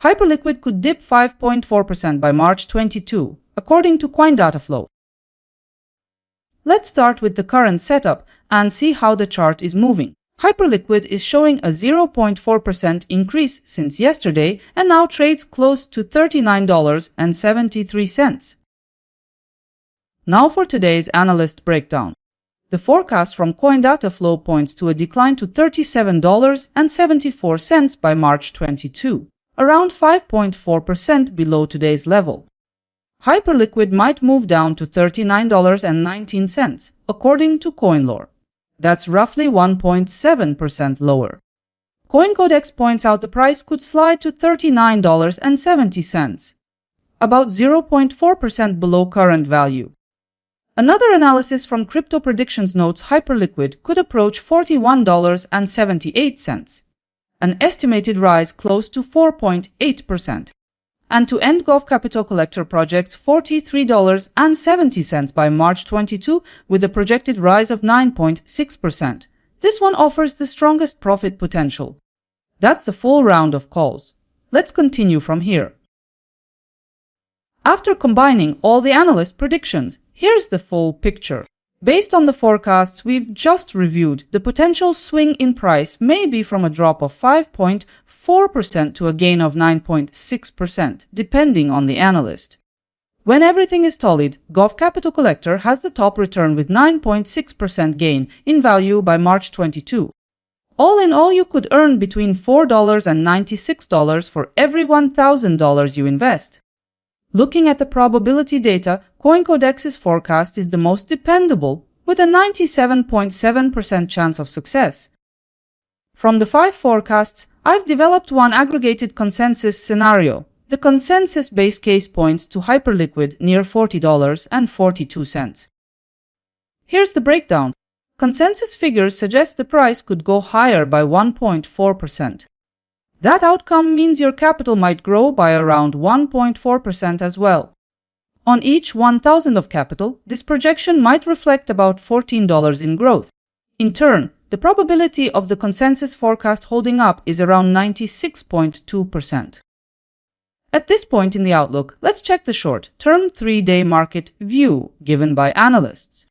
Hyperliquid could dip 5.4% by March 22, according to CoinDataFlow. Let's start with the current setup and see how the chart is moving. Hyperliquid is showing a 0.4% increase since yesterday and now trades close to $39.73. Now for today's analyst breakdown. The forecast from CoinDataFlow points to a decline to $37.74 by March 22, around 5.4% below today's level. Hyperliquid might move down to $39.19, according to CoinLore. That's roughly 1.7% lower. CoinCodex points out the price could slide to $39.70, about 0.4% below current value. Another analysis from Crypto Predictions notes Hyperliquid could approach $41.78, an estimated rise close to 4.8%, and to end Gov Capital Collector projects $43.70 by March 22 with a projected rise of 9.6%. This one offers the strongest profit potential. That's the full round of calls. Let's continue from here. After combining all the analyst predictions, here's the full picture. Based on the forecasts we've just reviewed, the potential swing in price may be from a drop of 5.4% to a gain of 9.6%, depending on the analyst. When everything is tallied, Gov Capital Collector has the top return with 9.6% gain in value by March 22. All in all, you could earn between $4 and $96 for every $1,000 you invest. Looking at the probability data, CoinCodex's forecast is the most dependable, with a 97.7% chance of success. From the 5 forecasts, I've developed one aggregated consensus scenario. The consensus base case points to Hyperliquid near $40.42. Here's the breakdown. Consensus figures suggest the price could go higher by 1.4%. That outcome means your capital might grow by around 1.4% as well. On each 1,000 of capital, this projection might reflect about $14 in growth. In turn, the probability of the consensus forecast holding up is around 96.2%. At this point in the outlook, let's check the short-term 3-day market view given by analysts.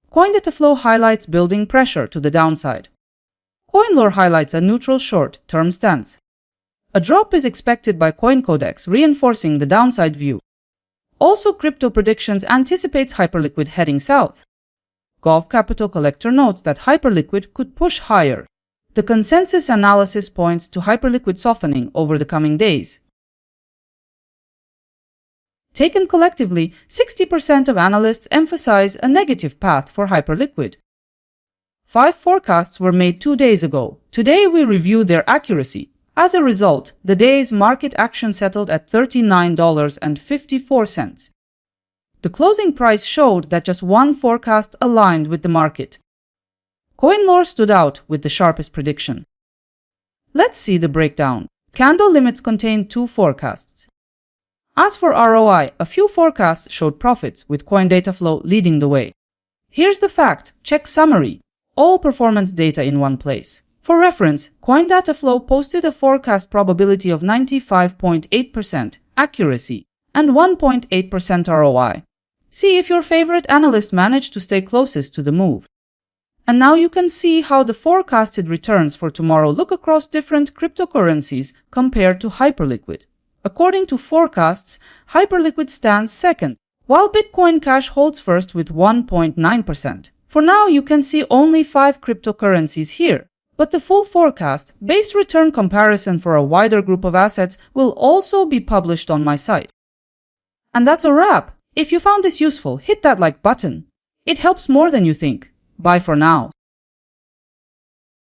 CoinDataFlow highlights building pressure to the downside. CoinLore highlights a neutral short-term stance. A drop is expected by CoinCodex, reinforcing the downside view. Also, Crypto Predictions anticipates Hyperliquid heading south. Gov Capital Collector notes that Hyperliquid could push higher. The consensus analysis points to Hyperliquid softening over the coming days. Taken collectively, 60% of analysts emphasize a negative path for Hyperliquid. 5 forecasts were made 2 days ago. Today we review their accuracy. As a result, the day's market action settled at $39.54. The closing price showed that just one forecast aligned with the market. CoinLore stood out with the sharpest prediction. Let's see the breakdown. Candle limits contained 2 forecasts. As for ROI, a few forecasts showed profits, with CoinDataFlow leading the way. Here's the fact check summary. All performance data in one place. For reference, CoinDataFlow posted a forecast probability of 95.8% accuracy and 1.8% ROI. See if your favorite analyst managed to stay closest to the move. And now you can see how the forecasted returns for tomorrow look across different cryptocurrencies compared to Hyperliquid. According to forecasts, Hyperliquid stands second, while Bitcoin Cash holds first with 1.9%. For now, you can see only 5 cryptocurrencies here, but the full forecast, based return comparison for a wider group of assets will also be published on my site. And that's a wrap. If you found this useful, hit that like button. It helps more than you think. Bye for now.